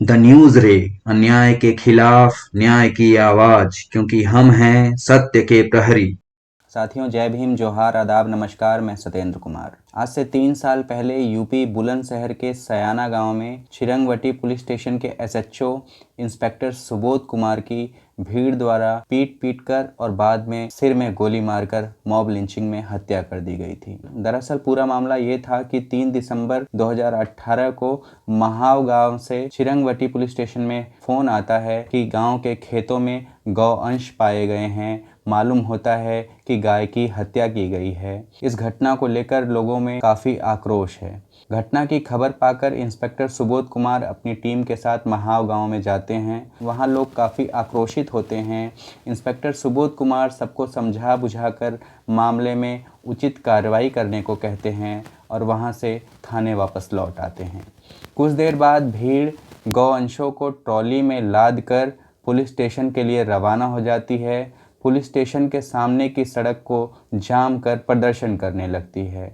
The news रे, अन्याय के खिलाफ न्याय की आवाज, क्योंकि हम हैं सत्य के प्रहरी। साथियों, जय भीम, जोहार, आदाब, नमस्कार। मैं सत्येंद्र कुमार। आज से 3 साल पहले यूपी बुलंदशहर के सयाना गांव में छिरंगवटी पुलिस स्टेशन के एसएचओ इंस्पेक्टर सुबोध कुमार की भीड़ द्वारा पीट पीट कर और बाद में सिर में गोली मारकर मॉब लिंचिंग में हत्या कर दी गई थी। दरअसल पूरा मामला ये था कि 3 दिसंबर 2018 को महाव गांव से छिरंगवटी पुलिस स्टेशन में फोन आता है कि गांव के खेतों में गौ अंश पाए गए हैं। मालूम होता है कि गाय की हत्या की गई है। इस घटना को लेकर लोगों में काफ़ी आक्रोश है। घटना की खबर पाकर इंस्पेक्टर सुबोध कुमार अपनी टीम के साथ महाव गांव में जाते हैं। वहां लोग काफ़ी आक्रोशित होते हैं। इंस्पेक्टर सुबोध कुमार सबको समझा बुझाकर मामले में उचित कार्रवाई करने को कहते हैं और वहां से थाने वापस लौट आते हैं। कुछ देर बाद भीड़ गौ अंशों को ट्रॉली में लाद कर पुलिस स्टेशन के लिए रवाना हो जाती है। पुलिस स्टेशन के सामने की सड़क को जाम कर प्रदर्शन करने लगती है।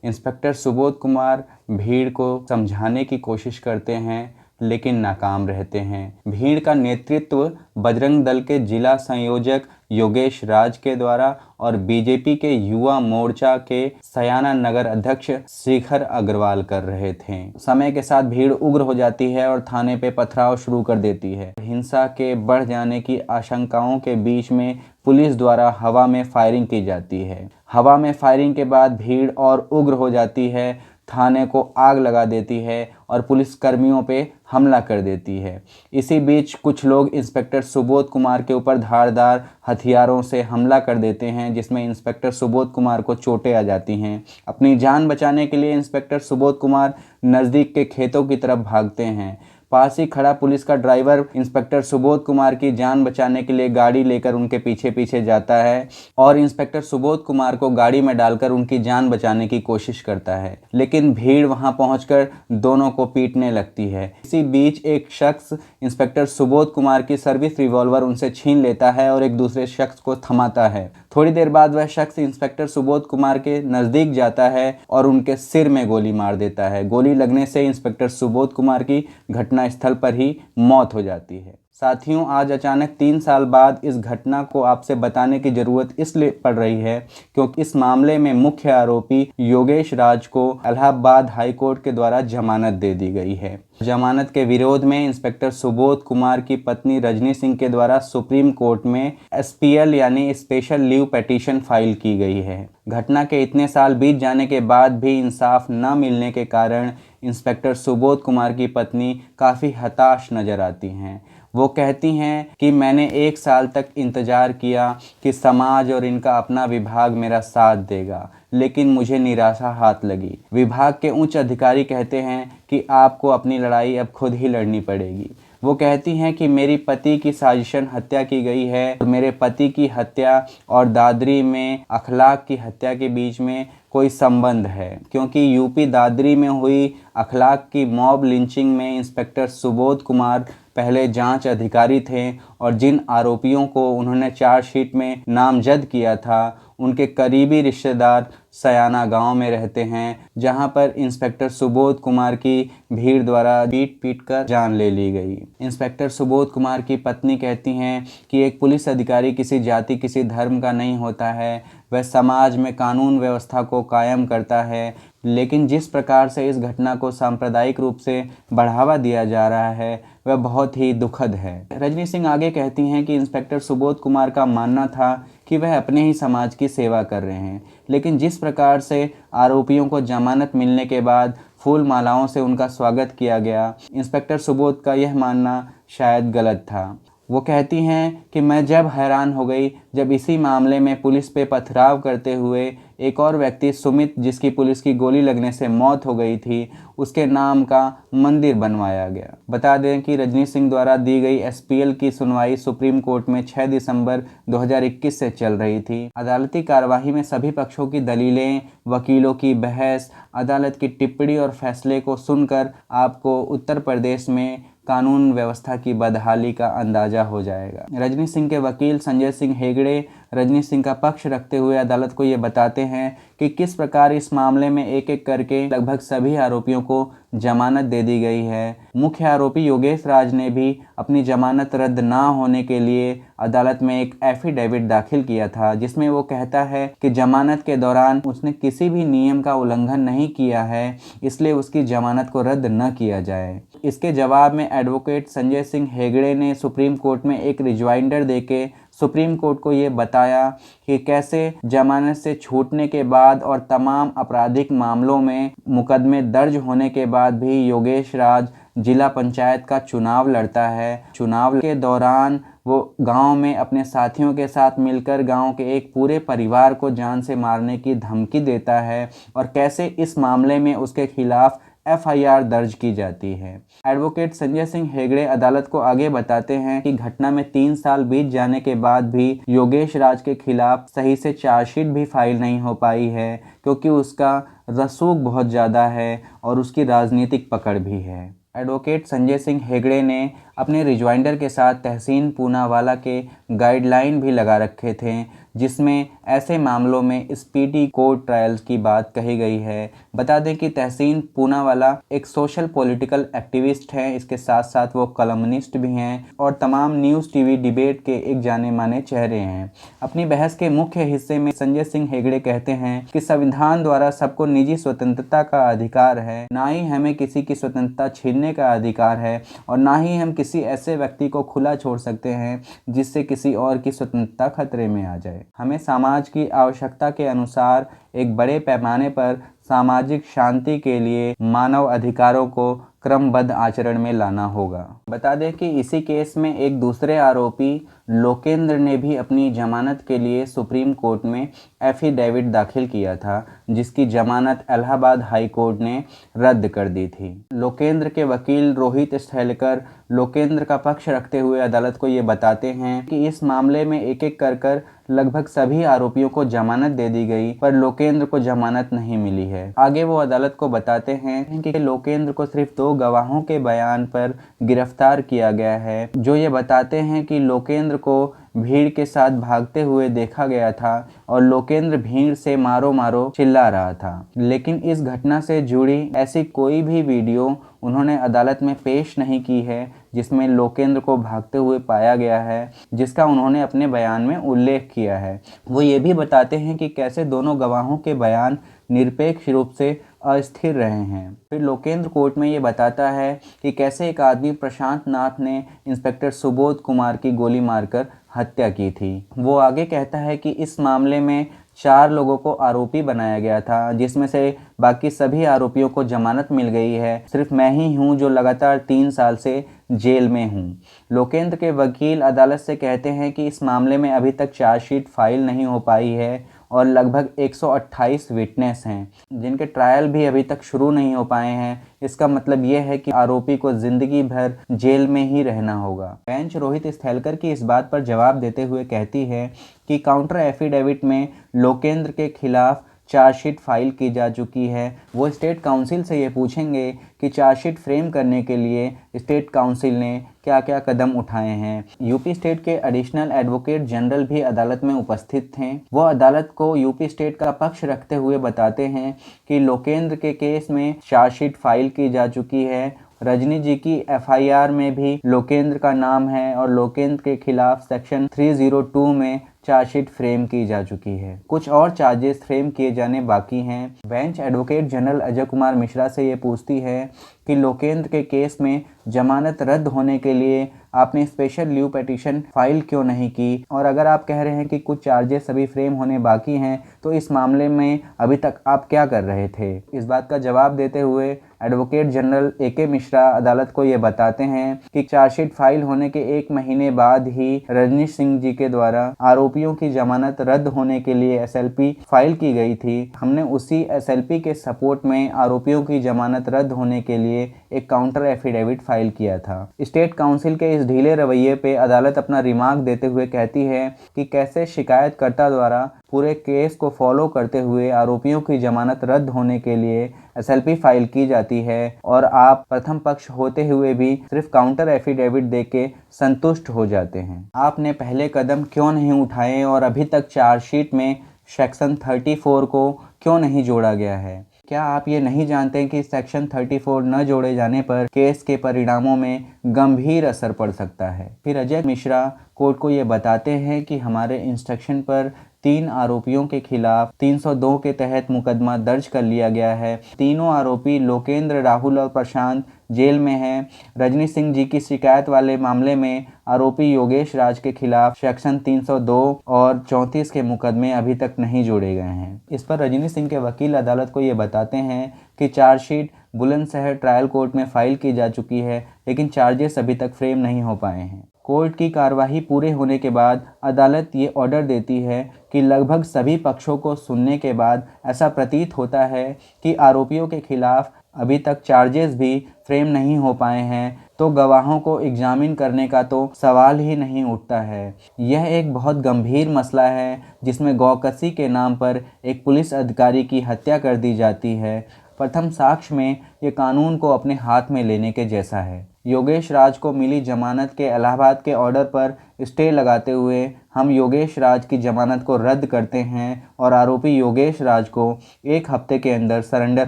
इंस्पेक्टर सुबोध कुमार भीड़ को समझाने की कोशिश करते हैं, लेकिन नाकाम रहते हैं। भीड़ का नेतृत्व बजरंग दल के जिला संयोजक योगेश राज के द्वारा और बीजेपी के युवा मोर्चा के सयाना नगर अध्यक्ष शिखर अग्रवाल कर रहे थे। समय के साथ भीड़ उग्र हो जाती है और थाने पे पथराव शुरू कर देती है। हिंसा के बढ़ जाने की आशंकाओं के बीच में पुलिस द्वारा हवा में फायरिंग की जाती है। हवा में फायरिंग के बाद भीड़ और उग्र हो जाती है, थाने को आग लगा देती है और पुलिस कर्मियों पे हमला कर देती है। इसी बीच कुछ लोग इंस्पेक्टर सुबोध कुमार के ऊपर धारदार हथियारों से हमला कर देते हैं, जिसमें इंस्पेक्टर सुबोध कुमार को चोटें आ जाती हैं। अपनी जान बचाने के लिए इंस्पेक्टर सुबोध कुमार नज़दीक के खेतों की तरफ भागते हैं। पास ही खड़ा पुलिस का ड्राइवर इंस्पेक्टर सुबोध कुमार की जान बचाने के लिए गाड़ी लेकर उनके पीछे पीछे जाता है और इंस्पेक्टर सुबोध कुमार को गाड़ी में डालकर उनकी जान बचाने की कोशिश करता है, लेकिन भीड़ वहां पहुंचकर दोनों को पीटने लगती है। इसी बीच एक शख्स इंस्पेक्टर सुबोध कुमार की सर्विस रिवॉल्वर उनसे छीन लेता है और एक दूसरे शख्स को थमाता है। थोड़ी देर बाद वह शख्स इंस्पेक्टर सुबोध कुमार के नज़दीक जाता है और उनके सिर में गोली मार देता है। गोली लगने से इंस्पेक्टर सुबोध कुमार की घटनास्थल पर ही मौत हो जाती है। साथियों, आज अचानक 3 साल बाद इस घटना को आपसे बताने की जरूरत इसलिए पड़ रही है क्योंकि इस मामले में मुख्य आरोपी योगेश राज को इलाहाबाद हाई कोर्ट के द्वारा जमानत दे दी गई है। जमानत के विरोध में इंस्पेक्टर सुबोध कुमार की पत्नी रजनी सिंह के द्वारा सुप्रीम कोर्ट में एसपीएल यानी स्पेशल लीव पिटीशन फाइल की गई है। घटना के इतने साल बीत जाने के बाद भी इंसाफ न मिलने के कारण इंस्पेक्टर सुबोध कुमार की पत्नी काफ़ी हताश नजर आती हैं। वो कहती हैं कि मैंने 1 साल तक इंतज़ार किया कि समाज और इनका अपना विभाग मेरा साथ देगा, लेकिन मुझे निराशा हाथ लगी। विभाग के उच्च अधिकारी कहते हैं कि आपको अपनी लड़ाई अब खुद ही लड़नी पड़ेगी। वो कहती हैं कि मेरी पति की साजिशन हत्या की गई है और मेरे पति की हत्या और दादरी में अखलाक की हत्या के बीच में कोई संबंध है, क्योंकि यूपी दादरी में हुई अखलाक की मॉब लिंचिंग में इंस्पेक्टर सुबोध कुमार पहले जांच अधिकारी थे और जिन आरोपियों को उन्होंने चार्जशीट में नामजद किया था उनके करीबी रिश्तेदार सयाना गांव में रहते हैं, जहां पर इंस्पेक्टर सुबोध कुमार की भीड़ द्वारा पीट पीट कर जान ले ली गई। इंस्पेक्टर सुबोध कुमार की पत्नी कहती हैं कि एक पुलिस अधिकारी किसी जाति किसी धर्म का नहीं होता है, वह समाज में कानून व्यवस्था को कायम करता है, लेकिन जिस प्रकार से इस घटना को सांप्रदायिक रूप से बढ़ावा दिया जा रहा है वह बहुत ही दुखद है। रजनी सिंह आगे कहती हैं कि इंस्पेक्टर सुबोध कुमार का मानना था कि वह अपने ही समाज की सेवा कर रहे हैं, लेकिन जिस प्रकार से आरोपियों को जमानत मिलने के बाद फूल मालाओं से उनका स्वागत किया गया, इंस्पेक्टर सुबोध का यह मानना शायद गलत था। वो कहती हैं कि मैं जब हैरान हो गई जब इसी मामले में पुलिस पे पथराव करते हुए एक और व्यक्ति सुमित, जिसकी पुलिस की गोली लगने से मौत हो गई थी, उसके नाम का मंदिर बनवाया गया। बता दें कि रजनी सिंह द्वारा दी गई एसपीएल की सुनवाई सुप्रीम कोर्ट में 6 दिसंबर 2021 से चल रही थी। अदालती कार्यवाही में सभी पक्षों की दलीलें, वकीलों की बहस, अदालत की टिप्पणी और फैसले को सुनकर आपको उत्तर प्रदेश में कानून व्यवस्था की बदहाली का अंदाजा हो जाएगा। रजनी सिंह के वकील संजय सिंह हेगड़े रजनी सिंह का पक्ष रखते हुए अदालत को ये बताते हैं कि किस प्रकार इस मामले में एक एक करके लगभग सभी आरोपियों को जमानत दे दी गई है। मुख्य आरोपी योगेश राज ने भी अपनी जमानत रद्द ना होने के लिए अदालत में एक एफिडेविट दाखिल किया था, जिसमें वो कहता है कि जमानत के दौरान उसने किसी भी नियम का उल्लंघन नहीं किया है, इसलिए उसकी जमानत को रद्द न किया जाए। इसके जवाब में एडवोकेट संजय सिंह हेगड़े ने सुप्रीम कोर्ट में एक रिजवाइंडर देके सुप्रीम कोर्ट को ये बताया कि कैसे जमानत से छूटने के बाद और तमाम आपराधिक मामलों में मुकदमे दर्ज होने के बाद भी योगेश राज जिला पंचायत का चुनाव लड़ता है। चुनाव के दौरान वो गांव में अपने साथियों के साथ मिलकर गांव के एक पूरे परिवार को जान से मारने की धमकी देता है और कैसे इस मामले में उसके खिलाफ एफआईआर दर्ज की जाती है। एडवोकेट संजय सिंह हेगड़े अदालत को आगे बताते हैं कि घटना में 3 साल बीत जाने के बाद भी योगेश राज के खिलाफ सही से चार्जशीट भी फाइल नहीं हो पाई है, क्योंकि उसका रसूख बहुत ज़्यादा है और उसकी राजनीतिक पकड़ भी है। एडवोकेट संजय सिंह हेगड़े ने अपने रिजवाइंडर के साथ तहसीन पूनावाला के गाइडलाइन भी लगा रखे थे, जिसमें ऐसे मामलों में स्पीडी कोर्ट ट्रायल्स की बात कही गई है। बता दें कि तहसीन पूनावाला एक सोशल पॉलिटिकल एक्टिविस्ट हैं, इसके साथ साथ वो कॉलमनिस्ट भी हैं और तमाम न्यूज़ टीवी डिबेट के एक जाने माने चेहरे हैं। अपनी बहस के मुख्य हिस्से में संजय सिंह हेगड़े कहते हैं कि संविधान द्वारा सबको निजी स्वतंत्रता का अधिकार है, ना ही हमें किसी की स्वतंत्रता छीनने का अधिकार है और ना ही हम किसी ऐसे व्यक्ति को खुला छोड़ सकते हैं जिससे किसी और की स्वतंत्रता खतरे में आ जाए। हमें समाज की आवश्यकता के अनुसार एक बड़े पैमाने पर सामाजिक शांति के लिए मानव अधिकारों को क्रमबद्ध आचरण में लाना होगा। बता दें कि इसी केस में एक दूसरे आरोपी लोकेंद्र ने भी अपनी जमानत के लिए सुप्रीम कोर्ट में एफिडेविट दाखिल किया था, जिसकी जमानत इलाहाबाद हाई कोर्ट ने रद्द कर दी थी। लोकेंद्र के वकील रोहित स्थलेकर लोकेंद्र का पक्ष रखते हुए अदालत को ये बताते हैं कि इस मामले में एक एक कर लगभग सभी आरोपियों को जमानत दे दी गई, पर लोकेंद्र को जमानत नहीं मिली है। आगे वो अदालत को बताते हैं कि लोकेंद्र को सिर्फ 2 गवाहों के बयान पर गिरफ्तार किया गया है, जो ये बताते हैं कि लोकेंद्र को भीड़ के साथ भागते हुए देखा गया था और लोकेंद्र भीड़ से मारो मारो चिल्ला रहा था। लेकिन इस घटना से जुड़ी ऐसी कोई भी वीडियो उन्होंने अदालत में पेश नहीं की है जिसमें लोकेंद्र को भागते हुए पाया गया है, जिसका उन्होंने अपने बयान में उल्लेख किया है। वो ये भी बताते हैं कि कैसे दोनों गवाहों के बयान निरपेक्ष रूप से अस्थिर रहे हैं। फिर लोकेंद्र कोर्ट में ये बताता है कि कैसे एक आदमी प्रशांत नाथ ने इंस्पेक्टर सुबोध कुमार की गोली मारकर हत्या की थी। वो आगे कहता है कि इस मामले में 4 लोगों को आरोपी बनाया गया था, जिसमें से बाकी सभी आरोपियों को जमानत मिल गई है। सिर्फ मैं ही हूं जो लगातार 3 साल से जेल में हूं। लोकेंद्र के वकील अदालत से कहते हैं कि इस मामले में अभी तक चार्जशीट फाइल नहीं हो पाई है और लगभग 128 विटनेस हैं, जिनके ट्रायल भी अभी तक शुरू नहीं हो पाए हैं। इसका मतलब यह है कि आरोपी को जिंदगी भर जेल में ही रहना होगा। बेंच रोहित स्थलेकर की इस बात पर जवाब देते हुए कहती है कि काउंटर एफिडेविट में लोकेंद्र के खिलाफ चार्जशीट फाइल की जा चुकी है। वो स्टेट काउंसिल से ये पूछेंगे कि चार्जशीट फ्रेम करने के लिए स्टेट काउंसिल ने क्या क्या कदम उठाए हैं। यूपी स्टेट के एडिशनल एडवोकेट जनरल भी अदालत में उपस्थित थे। वो अदालत को यूपी स्टेट का पक्ष रखते हुए बताते हैं कि लोकेंद्र के केस में चार्जशीट फाइल की जा चुकी है। रजनी जी की एफआईआर में भी लोकेंद्र का नाम है और लोकेंद्र के खिलाफ सेक्शन 302 में चार्जशीट फ्रेम की जा चुकी है। कुछ और चार्जेस फ्रेम किए जाने बाकी हैं। Bench advocate general Ajay Kumar Mishra से ये पूछती है कि लोकेंद्र के केस में जमानत रद्द होने के लिए आपने स्पेशल लीव पिटीशन फाइल क्यों नहीं की, और अगर आप कह रहे हैं कि कुछ चार्जेस अभी फ्रेम होने बाकी हैं तो इस मामले में अभी तक आप क्या कर रहे थे। इस बात का जवाब देते हुए एडवोकेट जनरल AK मिश्रा अदालत को ये बताते हैं कि चार्जशीट फाइल होने के 1 महीने बाद ही रजनी सिंह जी के द्वारा आरोपियों की जमानत रद्द होने के लिए SLP फाइल की गई थी। हमने उसी SLP के सपोर्ट में आरोपियों की जमानत रद्द होने के लिए एक काउंटर एफिडेविट फाइल किया था। स्टेट काउंसिल के इस ढीले रवैये पे अदालत अपना रिमार्क देते हुए कहती है कि कैसे शिकायतकर्ता द्वारा पूरे केस को फॉलो करते हुए आरोपियों की जमानत रद्द होने के लिए SLP फाइल की जाती है और आप प्रथम पक्ष होते हुए भी सिर्फ काउंटर एफिडेविट देके संतुष्ट हो जाते हैं। आपने पहले कदम क्यों नहीं उठाए और अभी तक चार्जशीट में सेक्शन 34 को क्यों नहीं जोड़ा गया है? क्या आप ये नहीं जानते कि सेक्शन 34 न जोड़े जाने पर केस के परिणामों में गंभीर असर पड़ सकता है? फिर अजय मिश्रा कोर्ट को ये बताते हैं कि हमारे इंस्ट्रक्शन पर 3 आरोपियों के खिलाफ 302 के तहत मुकदमा दर्ज कर लिया गया है। तीनों आरोपी लोकेंद्र, राहुल और प्रशांत जेल में हैं। रजनी सिंह जी की शिकायत वाले मामले में आरोपी योगेश राज के खिलाफ सेक्शन 302 और 34 के मुकदमे अभी तक नहीं जोड़े गए हैं। इस पर रजनी सिंह के वकील अदालत को ये बताते हैं कि चार्जशीट बुलंदशहर ट्रायल कोर्ट में फाइल की जा चुकी है, लेकिन चार्जेस अभी तक फ्रेम नहीं हो पाए हैं। कोर्ट की कार्यवाही पूरे होने के बाद अदालत ये ऑर्डर देती है कि लगभग सभी पक्षों को सुनने के बाद ऐसा प्रतीत होता है कि आरोपियों के खिलाफ अभी तक चार्जेस भी फ्रेम नहीं हो पाए हैं, तो गवाहों को एग्जामिन करने का तो सवाल ही नहीं उठता है। यह एक बहुत गंभीर मसला है जिसमें गौकसी के नाम पर एक पुलिस अधिकारी की हत्या कर दी जाती है। प्रथम साक्ष्य में ये कानून को अपने हाथ में लेने के जैसा है। योगेश राज को मिली जमानत के इलाहाबाद के ऑर्डर पर स्टे लगाते हुए हम योगेश राज की जमानत को रद्द करते हैं और आरोपी योगेश राज को 1 हफ्ते के अंदर सरेंडर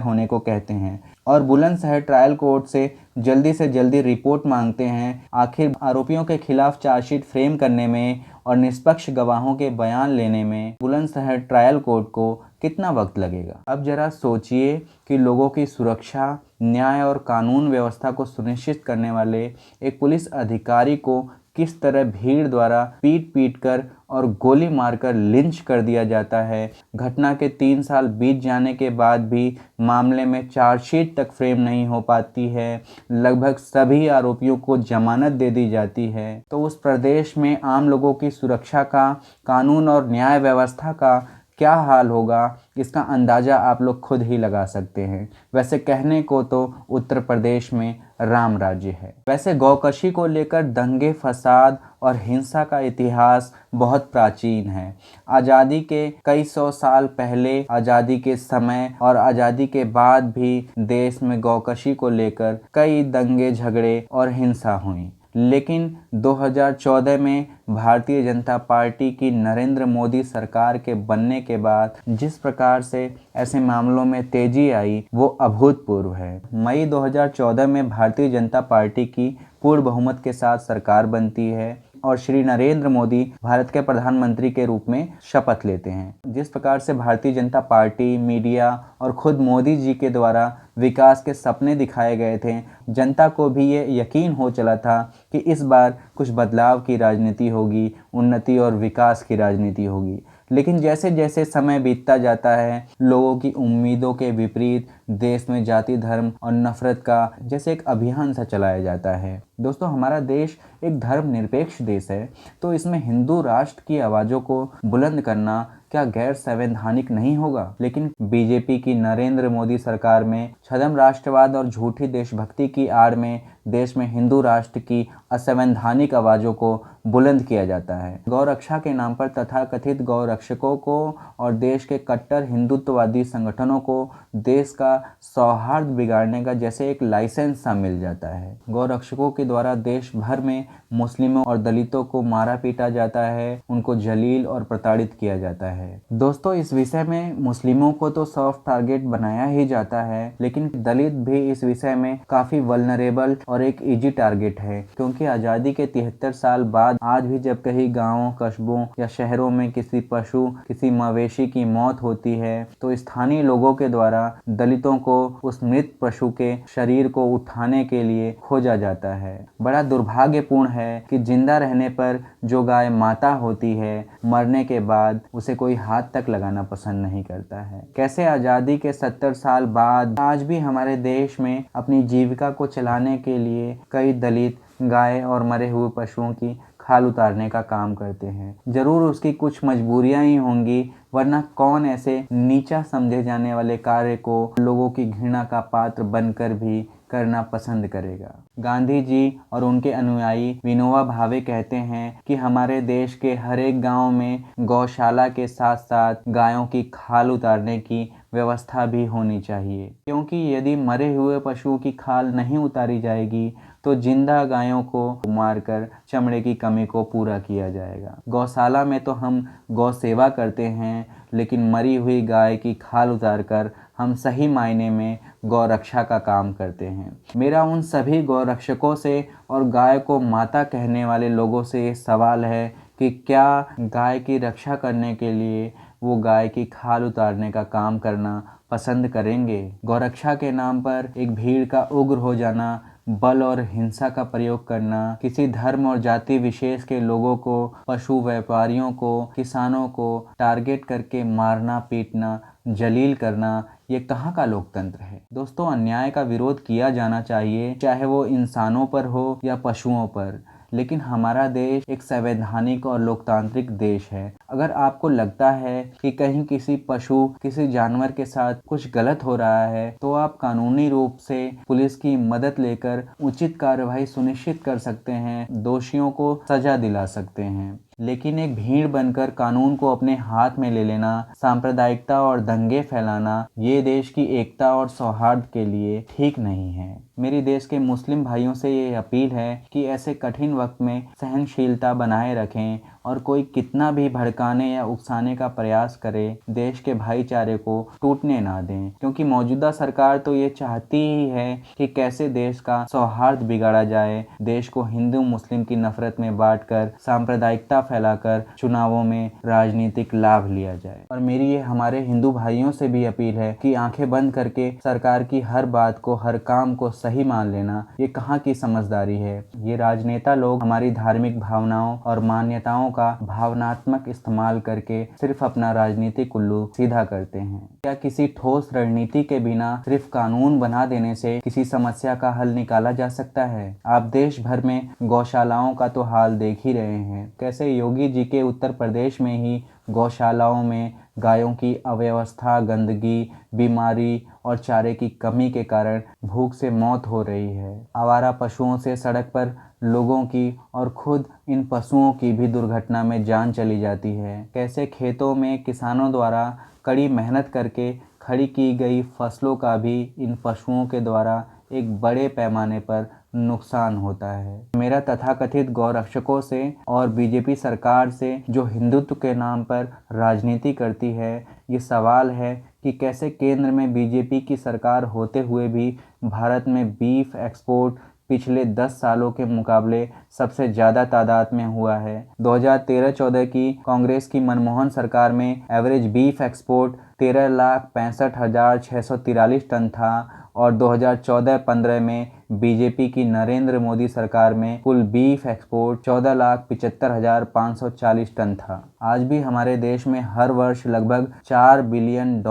होने को कहते हैं और बुलंदशहर ट्रायल कोर्ट से जल्दी रिपोर्ट मांगते हैं। आखिर आरोपियों के खिलाफ चार्जशीट फ्रेम करने में और निष्पक्ष गवाहों के बयान लेने में बुलंदशहर ट्रायल कोर्ट को कितना वक्त लगेगा? अब जरा सोचिए कि लोगों की सुरक्षा, न्याय और कानून व्यवस्था को सुनिश्चित करने वाले एक पुलिस अधिकारी को किस तरह भीड़ द्वारा पीट कर और गोली मारकर लिंच कर दिया जाता है। घटना के 3 साल बीत जाने के बाद भी मामले में चार्जशीट तक फ्रेम नहीं हो पाती है। लगभग सभी आरोपियों को जमानत दे दी जाती है। तो उस प्रदेश में आम लोगों की सुरक्षा का, कानून और न्याय व्यवस्था का क्या हाल होगा, इसका अंदाज़ा आप लोग खुद ही लगा सकते हैं। वैसे कहने को तो उत्तर प्रदेश में राम राज्य है। वैसे गौकशी को लेकर दंगे, फसाद और हिंसा का इतिहास बहुत प्राचीन है। आज़ादी के कई 100 साल पहले, आज़ादी के समय और आज़ादी के बाद भी देश में गौकशी को लेकर कई दंगे, झगड़े और हिंसा हुई। लेकिन 2014 में भारतीय जनता पार्टी की नरेंद्र मोदी सरकार के बनने के बाद जिस प्रकार से ऐसे मामलों में तेजी आई वो अभूतपूर्व है। मई 2014 में भारतीय जनता पार्टी की पूर्ण बहुमत के साथ सरकार बनती है और श्री नरेंद्र मोदी भारत के प्रधानमंत्री के रूप में शपथ लेते हैं। जिस प्रकार से भारतीय जनता पार्टी, मीडिया और खुद मोदी जी के द्वारा विकास के सपने दिखाए गए थे, जनता को भी ये यकीन हो चला था कि इस बार कुछ बदलाव की राजनीति होगी, उन्नति और विकास की राजनीति होगी। लेकिन जैसे जैसे समय बीतता जाता है, लोगों की उम्मीदों के विपरीत देश में जाति, धर्म और नफरत का जैसे एक अभियान सा चलाया जाता है। दोस्तों, हमारा देश एक धर्मनिरपेक्ष देश है, तो इसमें हिंदू राष्ट्र की आवाज़ों को बुलंद करना क्या गैर संवैधानिक नहीं होगा? लेकिन बीजेपी की नरेंद्र मोदी सरकार में छद्म राष्ट्रवाद और झूठी देशभक्ति की आड़ में देश में हिंदू राष्ट्र की असंवैधानिक आवाज़ों को बुलंद किया जाता है। गौरक्षा के नाम पर तथाकथित गौरक्षकों को और देश के कट्टर हिंदुत्ववादी संगठनों को देश का सौहार्द बिगाड़ने का जैसे एक लाइसेंस सा मिल जाता है। गौरक्षकों के द्वारा देश भर में मुस्लिमों और दलितों को मारा पीटा जाता है, उनको जलील और प्रताड़ित किया जाता है। दोस्तों, इस विषय में मुस्लिमों को तो सॉफ्ट टारगेट बनाया ही जाता है, लेकिन दलित भी इस विषय में काफ़ी वल्नरेबल और एक इजी टारगेट है, क्योंकि आज़ादी के 73 साल बाद आज भी जब कहीं गाँव, कस्बों या शहरों में किसी पशु, किसी मवेशी की मौत होती है तो स्थानीय लोगों के द्वारा दलितों को उस मृत पशु के शरीर को उठाने के लिए खोजा जाता है। बड़ा दुर्भाग्यपूर्ण है कि जिंदा रहने पर जो गाय माता होती है, मरने के बाद उसे कोई हाथ तक लगाना पसंद नहीं करता है। कैसे आज़ादी के 70 साल बाद आज भी हमारे देश में अपनी जीविका को चलाने के लिए कई दलित गाय और मरे हुए पशुओं की खाल उतारने का काम करते हैं। जरूर उसकी कुछ मजबूरियां ही होंगी, वरना कौन ऐसे नीचा समझे जाने वाले कार्य को लोगों की घृणा का पात्र बनकर भी करना पसंद करेगा। गांधी जी और उनके अनुयायी विनोबा भावे कहते हैं कि हमारे देश के हर एक गांव में गौशाला के साथ साथ गायों की खाल उतारने की व्यवस्था भी होनी चाहिए, क्योंकि यदि मरे हुए पशुओं की खाल नहीं उतारी जाएगी तो जिंदा गायों को मारकर चमड़े की कमी को पूरा किया जाएगा। गौशाला में तो हम गौ सेवा करते हैं, लेकिन मरी हुई गाय की खाल उतारकर हम सही मायने में गौ रक्षा का काम करते हैं। मेरा उन सभी गौ रक्षकों से और गाय को माता कहने वाले लोगों से ये सवाल है कि क्या गाय की रक्षा करने के लिए वो गाय की खाल उतारने का काम करना पसंद करेंगे? गौरक्षा के नाम पर एक भीड़ का उग्र हो जाना, बल और हिंसा का प्रयोग करना, किसी धर्म और जाति विशेष के लोगों को, पशु व्यापारियों को, किसानों को टारगेट करके मारना, पीटना, जलील करना, ये कहाँ का लोकतंत्र है? दोस्तों, अन्याय का विरोध किया जाना चाहिए, चाहे वो इंसानों पर हो या पशुओं पर, लेकिन हमारा देश एक संवैधानिक और लोकतांत्रिक देश है। अगर आपको लगता है कि कहीं किसी पशु, किसी जानवर के साथ कुछ गलत हो रहा है, तो आप कानूनी रूप से पुलिस की मदद लेकर उचित कार्रवाई सुनिश्चित कर सकते हैं, दोषियों को सजा दिला सकते हैं। लेकिन एक भीड़ बनकर कानून को अपने हाथ में ले लेना, सांप्रदायिकता और दंगे फैलाना, ये देश की एकता और सौहार्द के लिए ठीक नहीं है। मेरी देश के मुस्लिम भाइयों से ये अपील है कि ऐसे कठिन वक्त में सहनशीलता बनाए रखें और कोई कितना भी भड़काने या उकसाने का प्रयास करे, देश के भाईचारे को टूटने ना दें, क्योंकि मौजूदा सरकार तो ये चाहती ही है कि कैसे देश का सौहार्द बिगाड़ा जाए, देश को हिंदू मुस्लिम की नफरत में बांटकर, सांप्रदायिकता फैलाकर चुनावों में राजनीतिक लाभ लिया जाए। और मेरी ये हमारे हिंदू भाइयों से भी अपील है कि आंखें बंद करके सरकार की हर बात को, हर काम को सही मान लेना, ये कहाँ की समझदारी है। ये राजनेता लोग हमारी धार्मिक भावनाओं और मान्यताओं का भावनात्मक इस्तेमाल करके सिर्फ अपना राजनीतिक उल्लू सीधा करते हैं। क्या किसी ठोस रणनीति के बिना सिर्फ कानून बना देने से किसी समस्या का हल निकाला जा सकता है? आप देश भर में गौशालाओं का तो हाल देख ही रहे हैं, कैसे योगी जी के उत्तर प्रदेश में ही गौशालाओं में गायों की अव्यवस्था, गंदगी, बीमारी और चारे की कमी के कारण भूख से मौत हो रही है। आवारा पशुओं से सड़क पर लोगों की और खुद इन पशुओं की भी दुर्घटना में जान चली जाती है। कैसे खेतों में किसानों द्वारा कड़ी मेहनत करके खड़ी की गई फसलों का भी इन पशुओं के द्वारा एक बड़े पैमाने पर नुकसान होता है। मेरा तथाकथित गौरक्षकों से और बीजेपी सरकार से, जो हिंदुत्व के नाम पर राजनीति करती है, ये सवाल है कि कैसे केंद्र में बीजेपी की सरकार होते हुए भी भारत में बीफ एक्सपोर्ट पिछले 10 सालों के मुकाबले सबसे ज़्यादा तादाद में हुआ है। 2013-14 की कांग्रेस की मनमोहन सरकार में एवरेज बीफ एक्सपोर्ट 13,65,643 टन था और 2014-15 में बीजेपी की नरेंद्र मोदी सरकार में कुल बीफ एक्सपोर्ट 14,75,540 टन था। आज भी हमारे देश में हर वर्ष लगभग $4 बिलियन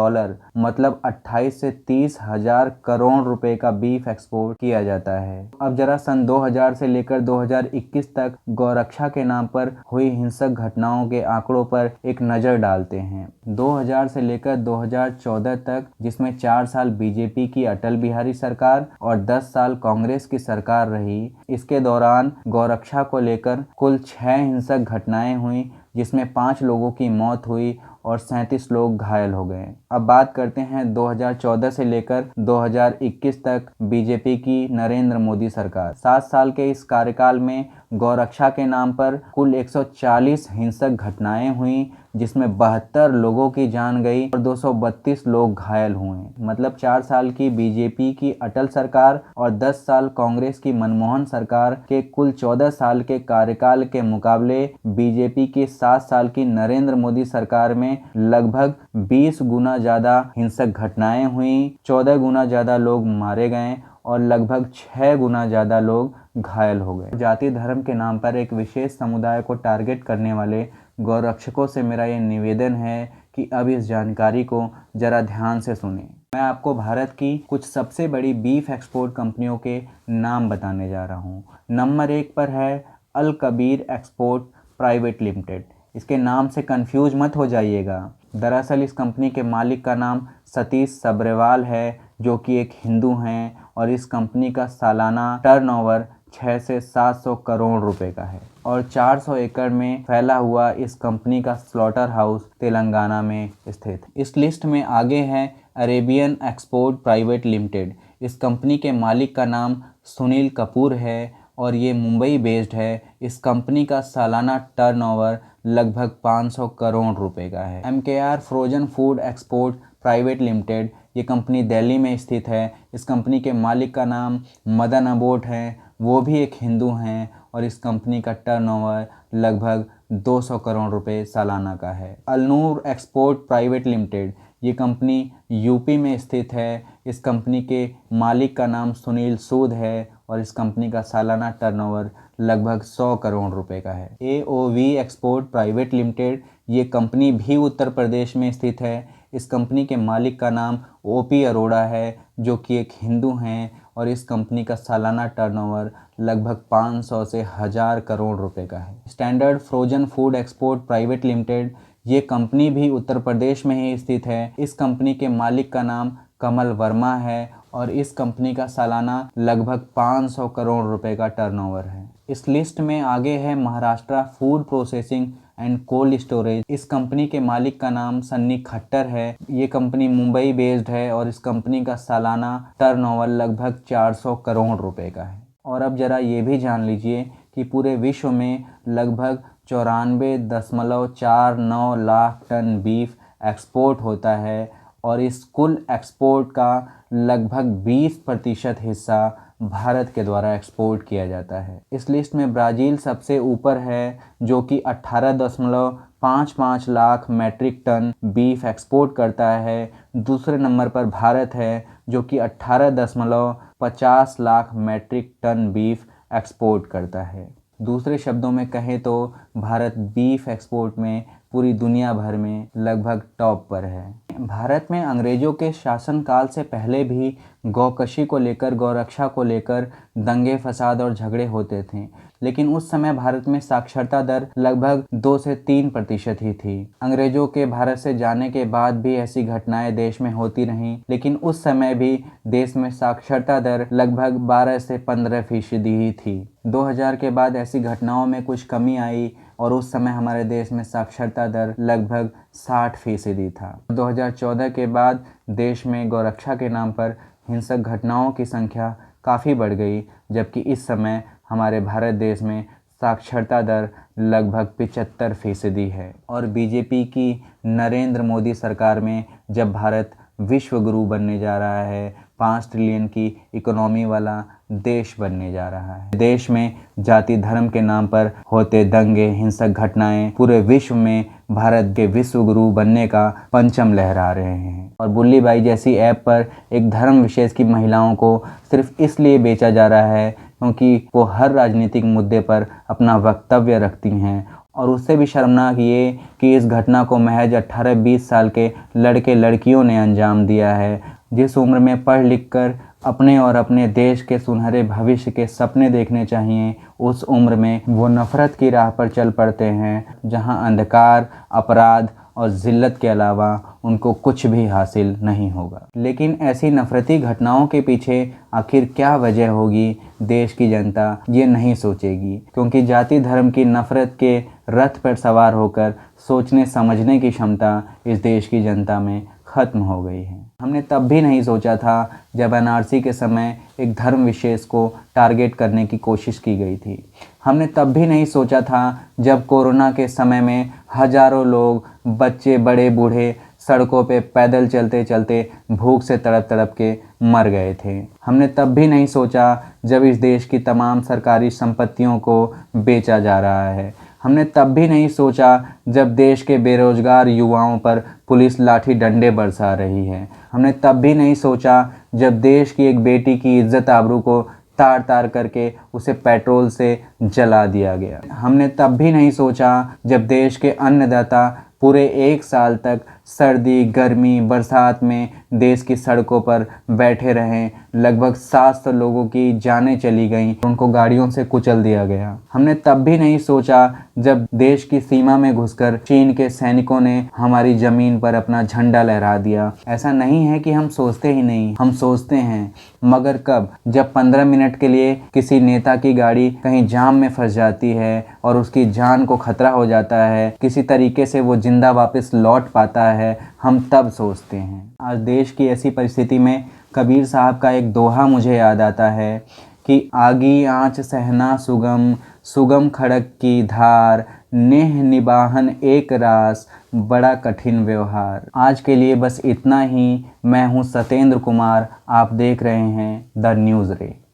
मतलब 28 से 30 हजार करोड़ रुपए का बीफ एक्सपोर्ट किया जाता है। अब जरा सन 2000 से लेकर 2021 तक गौरक्षा के नाम पर हुई हिंसक घटनाओं के आंकड़ों पर एक नज़र डालते हैं। 2000 से लेकर 2014 तक, जिसमें 4 साल बीजेपी की अटल बिहारी सरकार और 10 साल कांग्रेस की सरकार रही, इसके दौरान गौरक्षा को लेकर कुल 6 हिंसक घटनाएं हुई, जिसमें 5 लोगों की मौत हुई और 37 लोग घायल हो गए। अब बात करते हैं 2014 से लेकर 2021 तक बीजेपी की नरेंद्र मोदी सरकार। 7 साल के इस कार्यकाल में गौरक्षा के नाम पर कुल 140 हिंसक घटनाएं हुई, जिसमें 72 लोगों की जान गई और 232 लोग घायल हुए। मतलब 4 साल की बीजेपी की अटल सरकार और 10 साल कांग्रेस की मनमोहन सरकार के कुल 14 साल के कार्यकाल के मुकाबले बीजेपी की 7 साल की नरेंद्र मोदी सरकार में लगभग 20 गुना ज़्यादा हिंसक घटनाएं हुई, 14 गुना ज़्यादा लोग मारे गए और लगभग 6 गुना ज़्यादा लोग घायल हो गए। जाति धर्म के नाम पर एक विशेष समुदाय को टारगेट करने वाले गौरक्षकों से मेरा ये निवेदन है कि अब इस जानकारी को जरा ध्यान से सुनें। मैं आपको भारत की कुछ सबसे बड़ी बीफ एक्सपोर्ट कंपनियों के नाम बताने जा रहा हूँ। नंबर 1 पर है अल कबीर एक्सपोर्ट प्राइवेट लिमिटेड। इसके नाम से कंफ्यूज मत हो जाइएगा। दरअसल इस कंपनी के मालिक का नाम सतीश सबरेवाल है, जो कि एक हिंदू हैं, और इस कंपनी का सालाना टर्नओवर 6 से 700 करोड़ रुपए का है और 400 एकड़ में फैला हुआ इस कंपनी का स्लॉटर हाउस तेलंगाना में स्थित। इस लिस्ट में आगे है अरेबियन एक्सपोर्ट प्राइवेट लिमिटेड। इस कंपनी के मालिक का नाम सुनील कपूर है और ये मुंबई बेस्ड है। इस कंपनी का सालाना टर्नओवर लगभग 500 करोड़ रुपए का है। MKR frozen food export private limited, ये कंपनी दिल्ली में स्थित है। इस कंपनी के मालिक का नाम मदन अबोट है, वो भी एक हिंदू हैं और इस कंपनी का टर्नओवर लगभग 200 करोड़ रुपए सालाना का है। अलनूर एक्सपोर्ट प्राइवेट लिमिटेड, ये कंपनी यूपी में स्थित है। इस कंपनी के मालिक का नाम सुनील सूद है और इस कंपनी का सालाना टर्नओवर लगभग 100 करोड़ रुपए का है। AOV एक्सपोर्ट प्राइवेट लिमिटेड, ये कंपनी भी उत्तर प्रदेश में स्थित है। इस कंपनी के मालिक का नाम OP अरोड़ा है, जो कि एक हिंदू हैं और इस कंपनी का सालाना टर्नओवर लगभग 500 से 1000 करोड़ रुपए का है। Standard frozen food export private limited, ये कंपनी भी उत्तर प्रदेश में ही स्थित है। इस कंपनी के मालिक का नाम कमल वर्मा है और इस कंपनी का सालाना लगभग 500 करोड़ रुपए का टर्नओवर है। इस लिस्ट में आगे है Maharashtra food processing and cold storage. इस कंपनी के मालिक का नाम सन्नी खट्टर है। ये कंपनी मुंबई बेस्ड है और इस कंपनी का सालाना टर्नओवर लगभग 400 करोड़ रुपए का है। और अब जरा ये भी जान लीजिए कि पूरे विश्व में लगभग 94.49 लाख टन बीफ एक्सपोर्ट होता है और इस कुल एक्सपोर्ट का लगभग 20% हिस्सा भारत के द्वारा एक्सपोर्ट किया जाता है। इस लिस्ट में ब्राज़ील सबसे ऊपर है, जो कि 18.55 lakh metric tonne beef export करता है। दूसरे नंबर पर भारत है, जो कि 18.50 lakh metric tonne beef export करता है। दूसरे शब्दों में कहें तो भारत बीफ एक्सपोर्ट में पूरी दुनिया भर में लगभग टॉप पर है। भारत में अंग्रेजों के शासनकाल से पहले भी गौकशी को लेकर, गौरक्षा को लेकर दंगे फसाद और झगड़े होते थे, लेकिन उस समय भारत में साक्षरता दर लगभग 2 से 3% ही थी। अंग्रेजों के भारत से जाने के बाद भी ऐसी घटनाएं देश में होती रहीं, लेकिन उस समय भी देश में साक्षरता दर लगभग 12 से 15% ही थी। 2000 के बाद ऐसी घटनाओं में कुछ कमी आई और उस समय हमारे देश में साक्षरता दर लगभग 60% था। 2014 के बाद देश में गौरक्षा के नाम पर हिंसक घटनाओं की संख्या काफ़ी बढ़ गई, जबकि इस समय हमारे भारत देश में साक्षरता दर लगभग 75% है। और बीजेपी की नरेंद्र मोदी सरकार में जब भारत विश्व गुरु बनने जा रहा है, 5 ट्रिलियन की इकोनॉमी वाला देश बनने जा रहा है। देश में जाति धर्म के नाम पर होते दंगे, हिंसक घटनाएं पूरे विश्व में भारत के विश्व गुरु बनने का परचम लहरा रहे हैं। और बुल्ली बाई जैसी ऐप पर एक धर्म विशेष की महिलाओं को सिर्फ इसलिए बेचा जा रहा है क्योंकि वो हर राजनीतिक मुद्दे पर अपना वक्तव्य रखती हैं। और उससे भी शर्मनाक ये कि इस घटना को महज 18-20 साल के लड़के लड़कियों ने अंजाम दिया है। जिस उम्र में पढ़ लिख कर अपने और अपने देश के सुनहरे भविष्य के सपने देखने चाहिए, उस उम्र में वो नफ़रत की राह पर चल पड़ते हैं, जहां अंधकार, अपराध और ज़िल्लत के अलावा उनको कुछ भी हासिल नहीं होगा। लेकिन ऐसी नफ़रती घटनाओं के पीछे आखिर क्या वजह होगी, देश की जनता ये नहीं सोचेगी, क्योंकि जाति धर्म की नफ़रत के रथ पर सवार होकर सोचने समझने की क्षमता इस देश की जनता में ख़त्म हो गई है। हमने तब भी नहीं सोचा था जब NRC के समय एक धर्म विशेष को टारगेट करने की कोशिश की गई थी। हमने तब भी नहीं सोचा था जब कोरोना के समय में हजारों लोग, बच्चे, बड़े, बूढ़े सड़कों पे पैदल चलते चलते भूख से तड़प तड़प के मर गए थे। हमने तब भी नहीं सोचा जब इस देश की तमाम सरकारी संपत्तियों को बेचा जा रहा है। हमने तब भी नहीं सोचा जब देश के बेरोजगार युवाओं पर पुलिस लाठी डंडे बरसा रही है। हमने तब भी नहीं सोचा जब देश की एक बेटी की इज्जत आबरू को तार तार करके उसे पेट्रोल से जला दिया गया। हमने तब भी नहीं सोचा जब देश के अन्नदाता पूरे 1 साल तक सर्दी, गर्मी, बरसात में देश की सड़कों पर बैठे रहें। लगभग 700 लोगों की जानें चली गईं, उनको गाड़ियों से कुचल दिया गया। हमने तब भी नहीं सोचा जब देश की सीमा में घुसकर चीन के सैनिकों ने हमारी ज़मीन पर अपना झंडा लहरा दिया। ऐसा नहीं है कि हम सोचते ही नहीं, हम सोचते हैं, मगर कब? जब 15 मिनट के लिए किसी नेता की गाड़ी कहीं जाम में फंस जाती है और उसकी जान को खतरा हो जाता है, किसी तरीके से वो जिंदा वापस लौट पाता है, हम तब सोचते हैं। आज देश की ऐसी परिस्थिति में कबीर साहब का एक दोहा मुझे याद आता है कि आगी आँच सहना सुगम, सुगम खड़ग की धार, नेह निबाहन एक रास, बड़ा कठिन व्यवहार। आज के लिए बस इतना ही। मैं हूँ सतेंद्र कुमार, आप देख रहे हैं द न्यूज़ रे।